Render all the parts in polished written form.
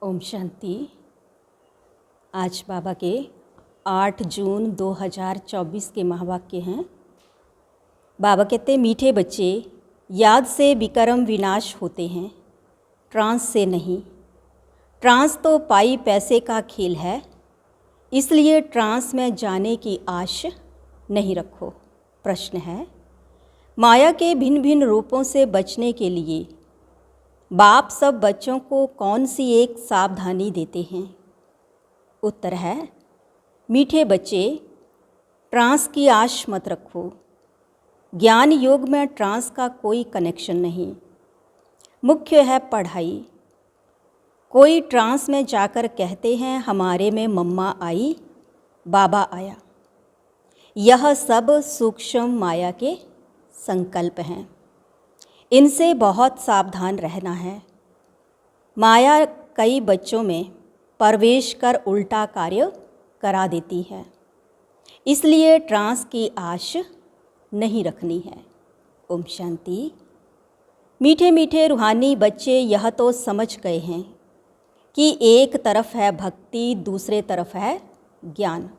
ओम शांति। आज बाबा के 8 जून 2024 के महावाक्य हैं। बाबा कहते मीठे बच्चे, याद से विकर्म विनाश होते हैं, ट्रांस से नहीं। ट्रांस तो पाई पैसे का खेल है, इसलिए ट्रांस में जाने की आश नहीं रखो। प्रश्न है, माया के भिन्न भिन्न रूपों से बचने के लिए बाप सब बच्चों को कौन सी एक सावधानी देते हैं? उत्तर है, मीठे बच्चे, ट्रांस की आश मत रखो। ज्ञान योग में ट्रांस का कोई कनेक्शन नहीं, मुख्य है पढ़ाई। कोई ट्रांस में जाकर कहते हैं हमारे में मम्मा आई, बाबा आया। यह सब सूक्ष्म माया के संकल्प हैं, इनसे बहुत सावधान रहना है। माया कई बच्चों में प्रवेश कर उल्टा कार्य करा देती है, इसलिए ट्रांस की आश नहीं रखनी है। ओम शांति। मीठे मीठे रूहानी बच्चे यह तो समझ गए हैं कि एक तरफ है भक्ति, दूसरे तरफ है ज्ञान।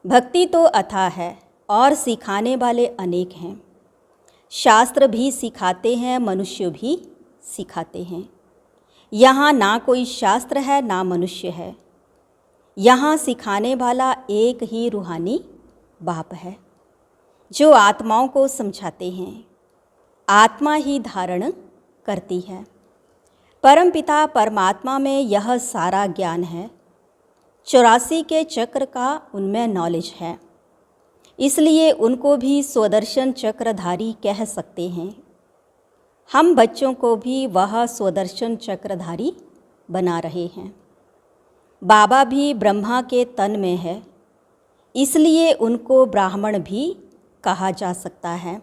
भक्ति तो अथाह है और सिखाने वाले अनेक हैं। शास्त्र भी सिखाते हैं, मनुष्य भी सिखाते हैं। यहाँ ना कोई शास्त्र है ना मनुष्य है, यहाँ सिखाने वाला एक ही रूहानी बाप है, जो आत्माओं को समझाते हैं। आत्मा ही धारण करती है। परमपिता परमात्मा में यह सारा ज्ञान है। 84 के चक्र का उनमें नॉलेज है, इसलिए उनको भी स्वदर्शन चक्रधारी कह सकते हैं। हम बच्चों को भी वह स्वदर्शन चक्रधारी बना रहे हैं। बाबा भी ब्रह्मा के तन में है, इसलिए उनको ब्राह्मण भी कहा जा सकता है।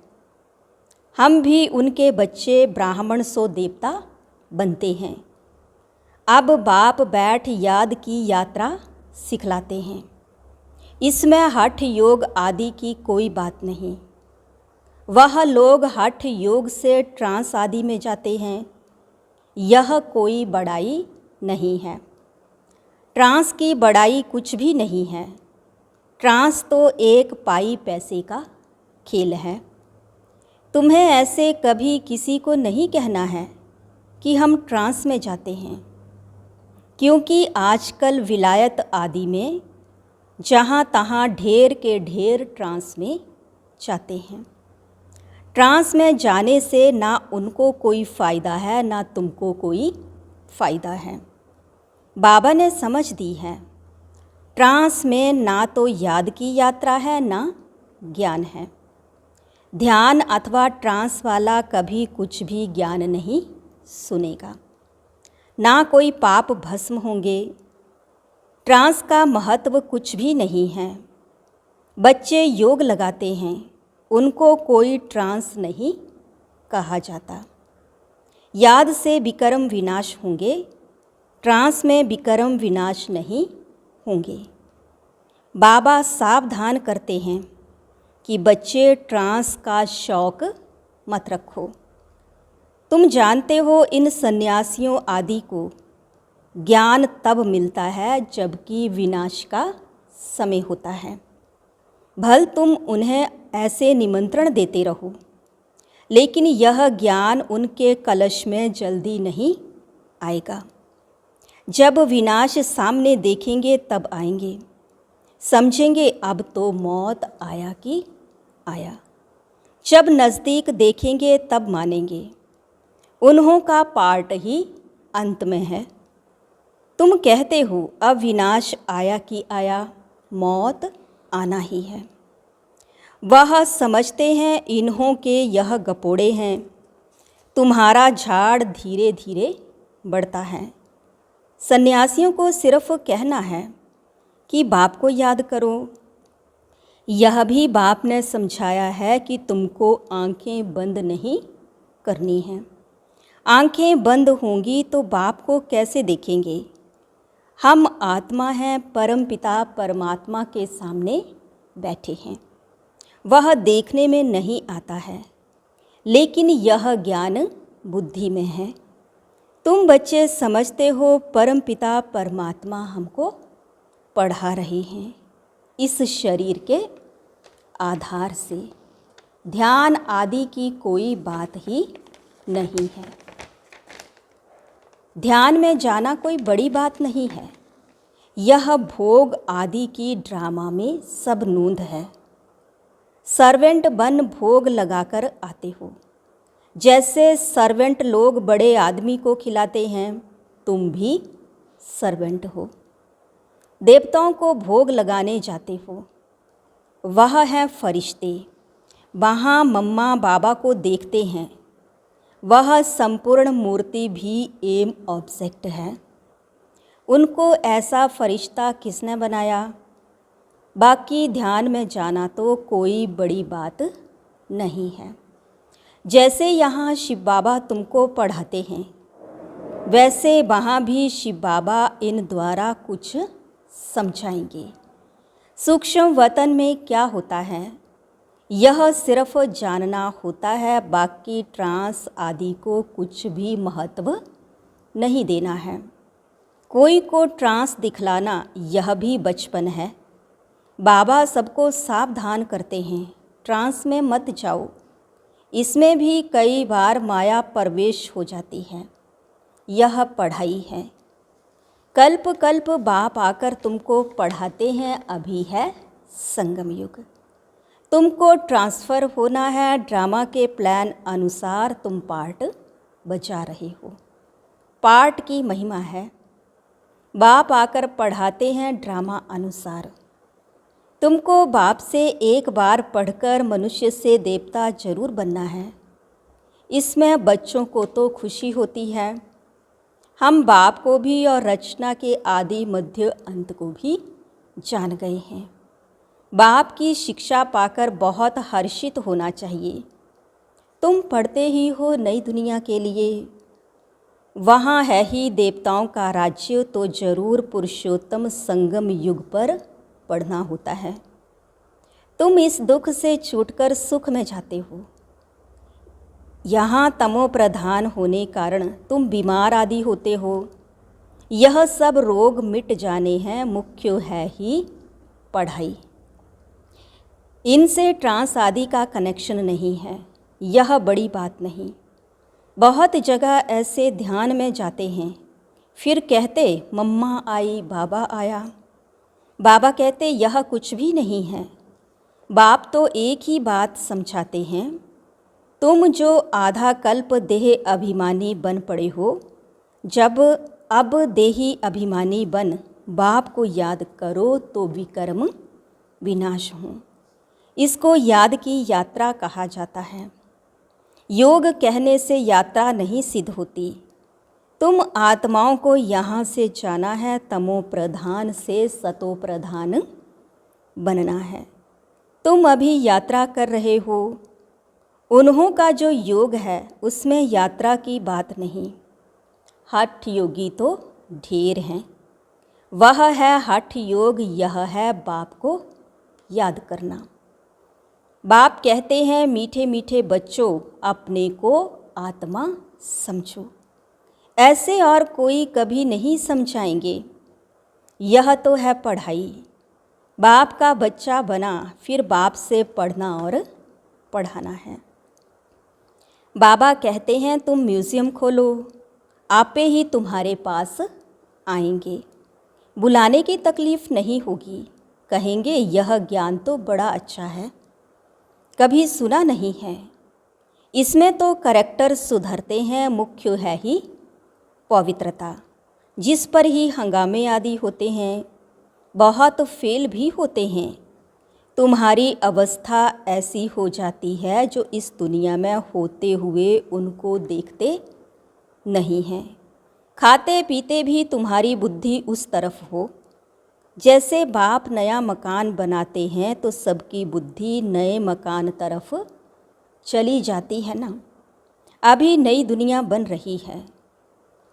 हम भी उनके बच्चे ब्राह्मण सो देवता बनते हैं। अब बाप बैठ याद की यात्रा सिखलाते हैं। इसमें हठ योग आदि की कोई बात नहीं। वह लोग हठ योग से ट्रांस आदि में जाते हैं, यह कोई बड़ाई नहीं है। ट्रांस की बड़ाई कुछ भी नहीं है। ट्रांस तो एक पाई पैसे का खेल है। तुम्हें ऐसे कभी किसी को नहीं कहना है कि हम ट्रांस में जाते हैं, क्योंकि आजकल विलायत आदि में जहाँ तहाँ ढेर के ढेर ट्रांस में जाते हैं। ट्रांस में जाने से ना उनको कोई फ़ायदा है ना तुमको कोई फ़ायदा है। बाबा ने समझ दी है, ट्रांस में ना तो याद की यात्रा है ना ज्ञान है। ध्यान अथवा ट्रांस वाला कभी कुछ भी ज्ञान नहीं सुनेगा, ना कोई पाप भस्म होंगे। ट्रांस का महत्व कुछ भी नहीं है। बच्चे योग लगाते हैं, उनको कोई ट्रांस नहीं कहा जाता। याद से विकर्म विनाश होंगे, ट्रांस में विकर्म विनाश नहीं होंगे। बाबा सावधान करते हैं कि बच्चे ट्रांस का शौक मत रखो। तुम जानते हो इन सन्यासियों आदि को ज्ञान तब मिलता है जबकि विनाश का समय होता है। भल तुम उन्हें ऐसे निमंत्रण देते रहो, लेकिन यह ज्ञान उनके कलश में जल्दी नहीं आएगा। जब विनाश सामने देखेंगे तब आएंगे, समझेंगे अब तो मौत आया कि आया। जब नज़दीक देखेंगे तब मानेंगे, उन्हों का पार्ट ही अंत में है। तुम कहते हो अब विनाश आया कि आया, मौत आना ही है। वह समझते हैं इन्हों के यह गपोड़े हैं। तुम्हारा झाड़ धीरे धीरे बढ़ता है। सन्यासियों को सिर्फ कहना है कि बाप को याद करो। यह भी बाप ने समझाया है कि तुमको आंखें बंद नहीं करनी हैं। आंखें बंद होंगी तो बाप को कैसे देखेंगे? हम आत्मा हैं, परमपिता परमात्मा के सामने बैठे हैं। वह देखने में नहीं आता है, लेकिन यह ज्ञान बुद्धि में है। तुम बच्चे समझते हो परमपिता परमात्मा हमको पढ़ा रहे हैं इस शरीर के आधार से। ध्यान आदि की कोई बात ही नहीं है। ध्यान में जाना कोई बड़ी बात नहीं है। यह भोग आदि की ड्रामा में सब नूंद है। सर्वेंट बन भोग लगाकर आते हो। जैसे सर्वेंट लोग बड़े आदमी को खिलाते हैं, तुम भी सर्वेंट हो। देवताओं को भोग लगाने जाते हो। वह हैं फरिश्ते। वहाँ मम्मा बाबा को देखते हैं। वह संपूर्ण मूर्ति भी एम ऑब्जेक्ट है। उनको ऐसा फरिश्ता किसने बनाया? बाकी ध्यान में जाना तो कोई बड़ी बात नहीं है। जैसे यहाँ शिव बाबा तुमको पढ़ाते हैं, वैसे वहाँ भी शिव बाबा इन द्वारा कुछ समझाएंगे। सूक्ष्म वतन में क्या होता है, यह सिर्फ जानना होता है। बाकी ट्रांस आदि को कुछ भी महत्व नहीं देना है। कोई को ट्रांस दिखलाना यह भी बचपन है। बाबा सबको सावधान करते हैं, ट्रांस में मत जाओ। इसमें भी कई बार माया प्रवेश हो जाती है। यह पढ़ाई है। कल्प कल्प बाप आकर तुमको पढ़ाते हैं। अभी है संगम युग। तुमको ट्रांसफ़र होना है। ड्रामा के प्लान अनुसार तुम पार्ट बजा रहे हो। पार्ट की महिमा है। बाप आकर पढ़ाते हैं ड्रामा अनुसार। तुमको बाप से एक बार पढ़कर मनुष्य से देवता जरूर बनना है। इसमें बच्चों को तो खुशी होती है। हम बाप को भी और रचना के आदि मध्य अंत को भी जान गए हैं। बाप की शिक्षा पाकर बहुत हर्षित होना चाहिए। तुम पढ़ते ही हो नई दुनिया के लिए। वहाँ है ही देवताओं का राज्य, तो जरूर पुरुषोत्तम संगम युग पर पढ़ना होता है। तुम इस दुख से छूटकर सुख में जाते हो। यहाँ तमो प्रधान होने कारण तुम बीमार आदि होते हो। यह सब रोग मिट जाने हैं। मुख्य है ही पढ़ाई। इनसे ट्रांस आदि का कनेक्शन नहीं है। यह बड़ी बात नहीं। बहुत जगह ऐसे ध्यान में जाते हैं, फिर कहते मम्मा आई, बाबा आया। बाबा कहते यह कुछ भी नहीं है। बाप तो एक ही बात समझाते हैं, तुम जो आधा कल्प देह अभिमानी बन पड़े हो, जब अब देही अभिमानी बन बाप को याद करो तो विकर्म विनाश हो। इसको याद की यात्रा कहा जाता है। योग कहने से यात्रा नहीं सिद्ध होती। तुम आत्माओं को यहाँ से जाना है। तमो प्रधान से सतो प्रधान बनना है। तुम अभी यात्रा कर रहे हो। उन्हों का जो योग है उसमें यात्रा की बात नहीं। हठ योगी तो ढेर हैं। वह है हठ योग। यह है बाप को याद करना। बाप कहते हैं मीठे मीठे बच्चों, अपने को आत्मा समझो। ऐसे और कोई कभी नहीं समझाएंगे। यह तो है पढ़ाई। बाप का बच्चा बना, फिर बाप से पढ़ना और पढ़ाना है। बाबा कहते हैं तुम म्यूज़ियम खोलो, आपे ही तुम्हारे पास आएंगे। बुलाने की तकलीफ़ नहीं होगी। कहेंगे यह ज्ञान तो बड़ा अच्छा है, कभी सुना नहीं है। इसमें तो करैक्टर सुधरते हैं। मुख्य है ही पवित्रता, जिस पर ही हंगामे आदि होते हैं। बहुत फेल भी होते हैं। तुम्हारी अवस्था ऐसी हो जाती है जो इस दुनिया में होते हुए उनको देखते नहीं हैं। खाते पीते भी तुम्हारी बुद्धि उस तरफ हो। जैसे बाप नया मकान बनाते हैं तो सबकी बुद्धि नए मकान तरफ चली जाती है ना। अभी नई दुनिया बन रही है।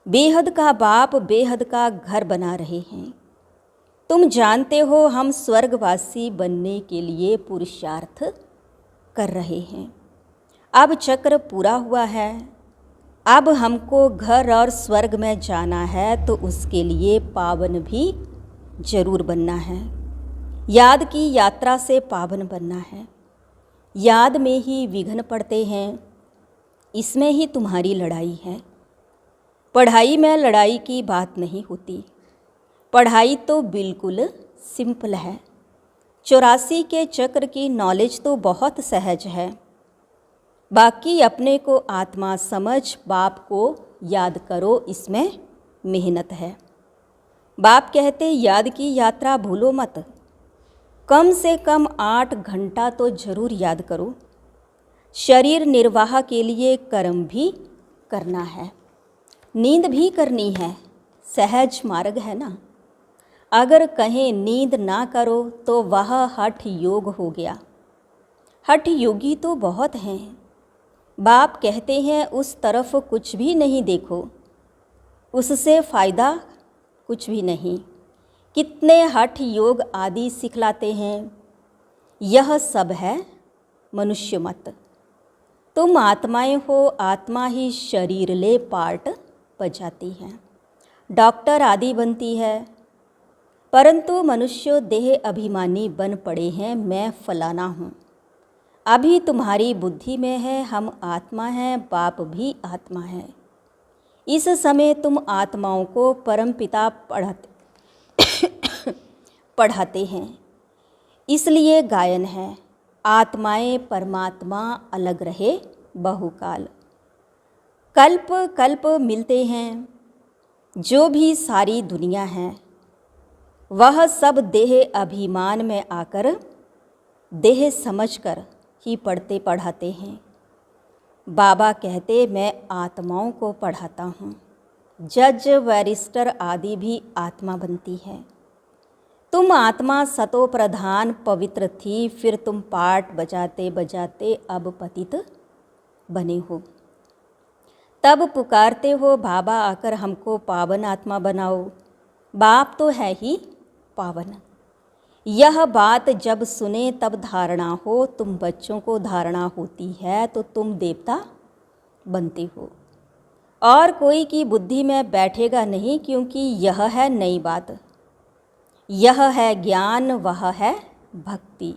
बेहद का बाप बेहद का घर बना रहे हैं। तुम जानते हो हम स्वर्गवासी बनने के लिए पुरुषार्थ कर रहे हैं। अब चक्र पूरा हुआ है। अब हमको घर और स्वर्ग में जाना है तो उसके लिए पावन भी जरूर बनना है। याद की यात्रा से पावन बनना है। याद में ही विघ्न पड़ते हैं, इसमें ही तुम्हारी लड़ाई है। पढ़ाई में लड़ाई की बात नहीं होती। पढ़ाई तो बिल्कुल सिंपल है। 84 के चक्र की नॉलेज तो बहुत सहज है। बाकी अपने को आत्मा समझ बाप को याद करो, इसमें मेहनत है। बाप कहते याद की यात्रा भूलो मत। कम से कम 8 घंटा तो जरूर याद करो। शरीर निर्वाह के लिए कर्म भी करना है, नींद भी करनी है। सहज मार्ग है ना। अगर कहें नींद ना करो तो वह हठ योग हो गया। हठ योगी तो बहुत हैं। बाप कहते हैं उस तरफ कुछ भी नहीं देखो, उससे फ़ायदा कुछ भी नहीं। कितने हठ योग आदि सिखलाते हैं। यह सब है मनुष्य मत। तुम आत्माएं हो, आत्मा ही शरीर ले पार्ट बजाती है, डॉक्टर आदि बनती है। परंतु मनुष्य देह अभिमानी बन पड़े हैं, मैं फलाना हूँ। अभी तुम्हारी बुद्धि में है हम आत्मा हैं, बाप भी आत्मा है। इस समय तुम आत्माओं को परमपिता पढ़ाते हैं, इसलिए गायन है आत्माएं परमात्मा अलग रहे बहुकाल। कल्प कल्प मिलते हैं। जो भी सारी दुनिया है वह सब देह अभिमान में आकर देह समझकर ही पढ़ते पढ़ाते हैं। बाबा कहते मैं आत्माओं को पढ़ाता हूँ। जज बैरिस्टर आदि भी आत्मा बनती है। तुम आत्मा सतो प्रधान पवित्र थी, फिर तुम पाठ बजाते बजाते अब पतित बने हो। तब पुकारते हो बाबा आकर हमको पावन आत्मा बनाओ। बाप तो है ही पावन। यह बात जब सुने तब धारणा हो। तुम बच्चों को धारणा होती है तो तुम देवता बनते हो। और कोई की बुद्धि में बैठेगा नहीं, क्योंकि यह है नई बात। यह है ज्ञान, वह है भक्ति।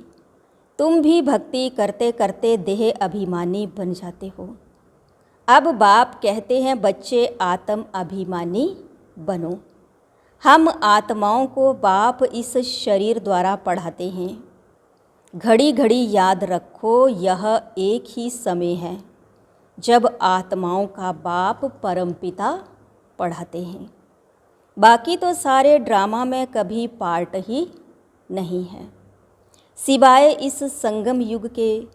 तुम भी भक्ति करते करते देह अभिमानी बन जाते हो। अब बाप कहते हैं बच्चे आत्म अभिमानी बनो। हम आत्माओं को बाप इस शरीर द्वारा पढ़ाते हैं। घड़ी घड़ी याद रखो, यह एक ही समय है जब आत्माओं का बाप परमपिता पढ़ाते हैं। बाकी तो सारे ड्रामा में कभी पार्ट ही नहीं है, सिवाय इस संगम युग के।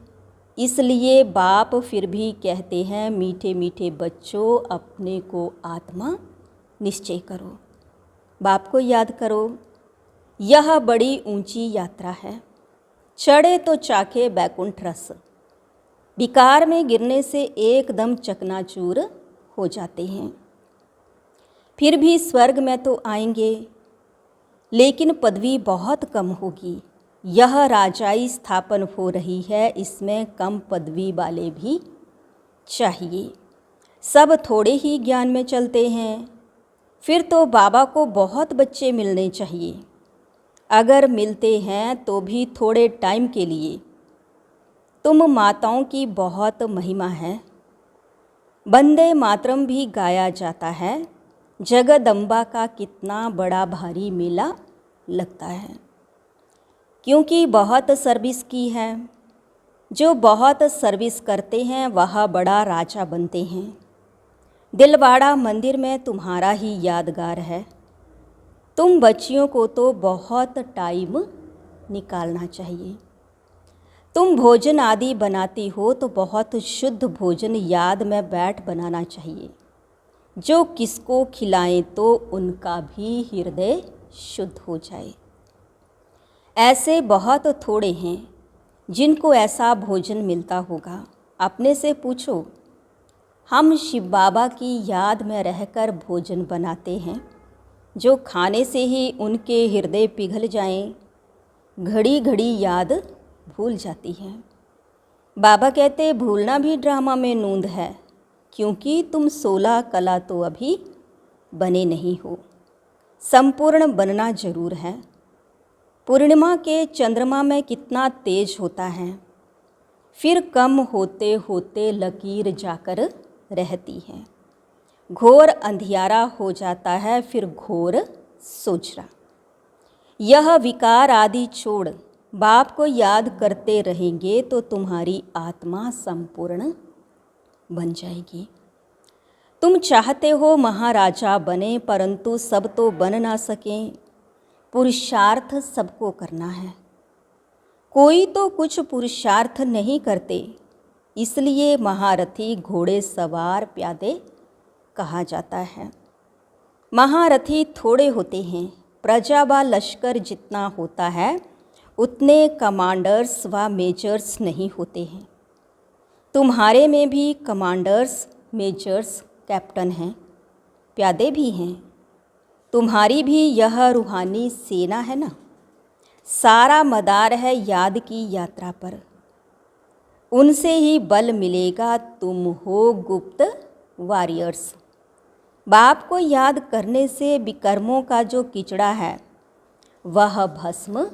इसलिए बाप फिर भी कहते हैं मीठे मीठे बच्चों, अपने को आत्मा निश्चय करो, बाप को याद करो। यह बड़ी ऊंची यात्रा है। चढ़े तो चाखे बैकुंठ रस। विकार में गिरने से एकदम चकनाचूर हो जाते हैं। फिर भी स्वर्ग में तो आएंगे, लेकिन पदवी बहुत कम होगी। यह राजाई स्थापन हो रही है, इसमें कम पदवी वाले भी चाहिए। सब थोड़े ही ज्ञान में चलते हैं। फिर तो बाबा को बहुत बच्चे मिलने चाहिए। अगर मिलते हैं तो भी थोड़े टाइम के लिए। तुम माताओं की बहुत महिमा है। वंदे मातरम भी गाया जाता है। जगदम्बा का कितना बड़ा भारी मेला लगता है, क्योंकि बहुत सर्विस की है। जो बहुत सर्विस करते हैं वह बड़ा राजा बनते हैं। दिलवाड़ा मंदिर में तुम्हारा ही यादगार है। तुम बच्चियों को तो बहुत टाइम निकालना चाहिए। तुम भोजन आदि बनाती हो तो बहुत शुद्ध भोजन याद में बैठ बनाना चाहिए। जो किसको खिलाएं तो उनका भी हृदय शुद्ध हो जाए। ऐसे बहुत थोड़े हैं जिनको ऐसा भोजन मिलता होगा। अपने से पूछो। हम शिव बाबा की याद में रहकर भोजन बनाते हैं, जो खाने से ही उनके हृदय पिघल जाएं। घड़ी घड़ी याद भूल जाती है। बाबा कहते भूलना भी ड्रामा में नूंद है। क्योंकि तुम 16 कला तो अभी बने नहीं हो, संपूर्ण बनना जरूर है। पूर्णिमा के चंद्रमा में कितना तेज होता है, फिर कम होते होते लकीर जाकर रहती है। घोर अंधियारा हो जाता है, फिर घोर सोचरा। यह विकार आदि छोड़ बाप को याद करते रहेंगे तो तुम्हारी आत्मा संपूर्ण बन जाएगी। तुम चाहते हो महाराजा बने, परंतु सब तो बन ना सकें। पुरुषार्थ सबको करना है, कोई तो कुछ पुरुषार्थ नहीं करते, इसलिए महारथी घोड़े सवार प्यादे कहा जाता है। महारथी थोड़े होते हैं, प्रजा व लश्कर जितना होता है उतने कमांडर्स व मेजर्स नहीं होते हैं। तुम्हारे में भी कमांडर्स, मेजर्स, कैप्टन हैं, प्यादे भी हैं। तुम्हारी भी यह रूहानी सेना है ना। सारा मदार है याद की यात्रा पर, उनसे ही बल मिलेगा। तुम हो गुप्त वॉरियर्स। बाप को याद करने से विकर्मों का जो किचड़ा है वह भस्म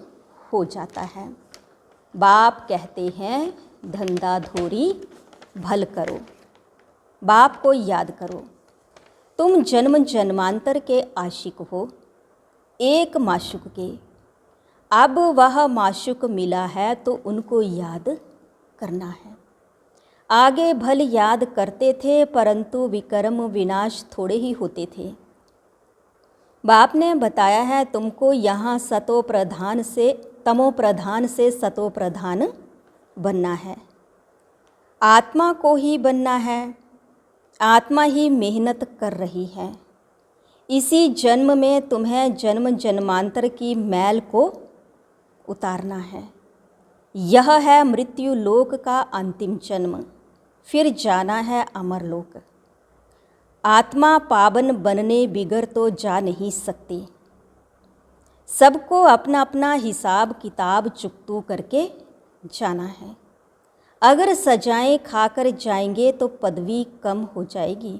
हो जाता है। बाप कहते हैं धंधाधोरी भल करो, बाप को याद करो। तुम जन्म जन्मांतर के आशिक हो, एक माशुक के। अब वह माशुक मिला है तो उनको याद करना है। आगे भल याद करते थे, परंतु विकर्म विनाश थोड़े ही होते थे। बाप ने बताया है तुमको यहाँ सतो प्रधान से तमो प्रधान से सतो प्रधान बनना है। आत्मा को ही बनना है। आत्मा ही मेहनत कर रही है। इसी जन्म में तुम्हें जन्म जन्मांतर की मैल को उतारना है। यह है मृत्यु लोक का अंतिम जन्म, फिर जाना है अमर लोक। आत्मा पावन बनने बिगर तो जा नहीं सकती। सबको अपना अपना हिसाब किताब चुकतू करके जाना है। अगर सजाएं खाकर जाएंगे तो पदवी कम हो जाएगी।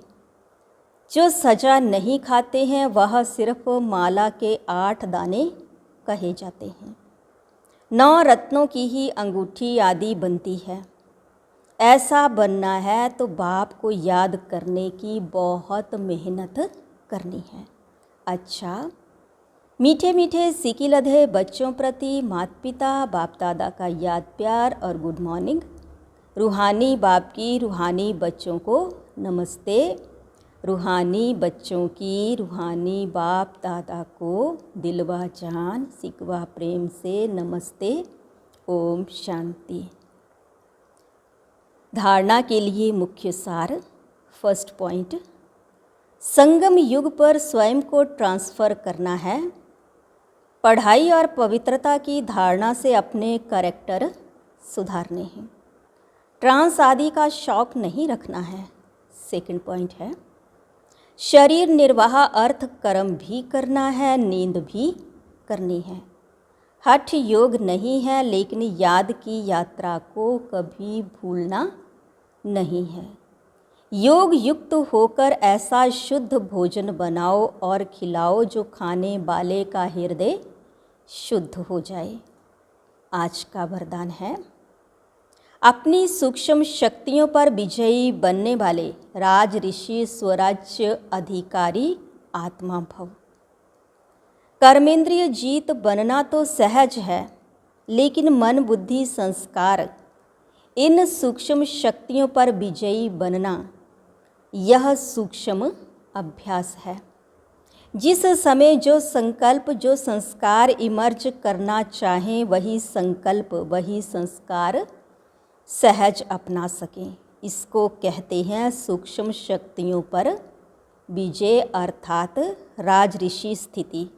जो सजा नहीं खाते हैं वह सिर्फ माला के 8 दाने कहे जाते हैं। 9 रत्नों की ही अंगूठी आदि बनती है। ऐसा बनना है तो बाप को याद करने की बहुत मेहनत करनी है। अच्छा, मीठे मीठे सिकी लधे बच्चों प्रति माता पिता बाप दादा का याद प्यार और गुड मॉर्निंग। रूहानी बाप की रूहानी बच्चों को नमस्ते। रूहानी बच्चों की रूहानी बाप दादा को दिलवा जान सिकवा प्रेम से नमस्ते। ओम शांति। धारणा के लिए मुख्य सार। फर्स्ट पॉइंट, संगम युग पर स्वयं को ट्रांसफ़र करना है। पढ़ाई और पवित्रता की धारणा से अपने कैरेक्टर सुधारने हैं। ट्रांस आदि का शौक नहीं रखना है। सेकंड पॉइंट है, शरीर निर्वाह अर्थ कर्म भी करना है, नींद भी करनी है। हठ योग नहीं है, लेकिन याद की यात्रा को कभी भूलना नहीं है। योग युक्त होकर ऐसा शुद्ध भोजन बनाओ और खिलाओ जो खाने वाले का हृदय शुद्ध हो जाए। आज का वरदान है, अपनी सूक्ष्म शक्तियों पर विजयी बनने वाले राज ऋषि स्वराज्य अधिकारी आत्मा भव। कर्मेंद्रिय जीत बनना तो सहज है, लेकिन मन बुद्धि संस्कार इन सूक्ष्म शक्तियों पर विजयी बनना यह सूक्ष्म अभ्यास है। जिस समय जो संकल्प जो संस्कार इमर्ज करना चाहें वही संकल्प वही संस्कार सहज अपना सकें, इसको कहते हैं सूक्ष्म शक्तियों पर विजय अर्थात राज ऋषि स्थिति।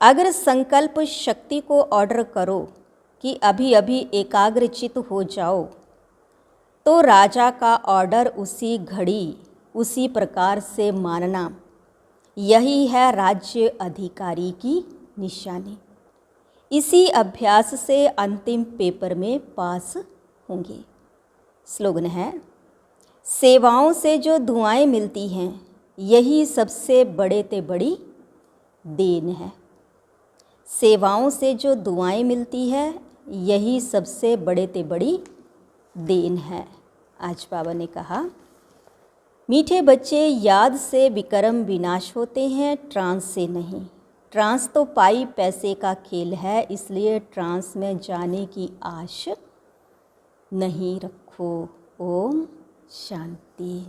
अगर संकल्प शक्ति को ऑर्डर करो कि अभी अभी एकाग्रचित हो जाओ, तो राजा का ऑर्डर उसी घड़ी उसी प्रकार से मानना, यही है राज्य अधिकारी की निशानी। इसी अभ्यास से अंतिम पेपर में पास होंगे। स्लोगन है, सेवाओं से जो दुआएं मिलती हैं यही सबसे बड़े ते बड़ी देन है। सेवाओं से जो दुआएं मिलती है यही सबसे बड़े ते बड़ी देन है। आज बाबा ने कहा, मीठे बच्चे याद से विक्रम विनाश होते हैं, ट्रांस से नहीं। ट्रांस तो पाई पैसे का खेल है, इसलिए ट्रांस में जाने की आश नहीं रखो। ओम शांति।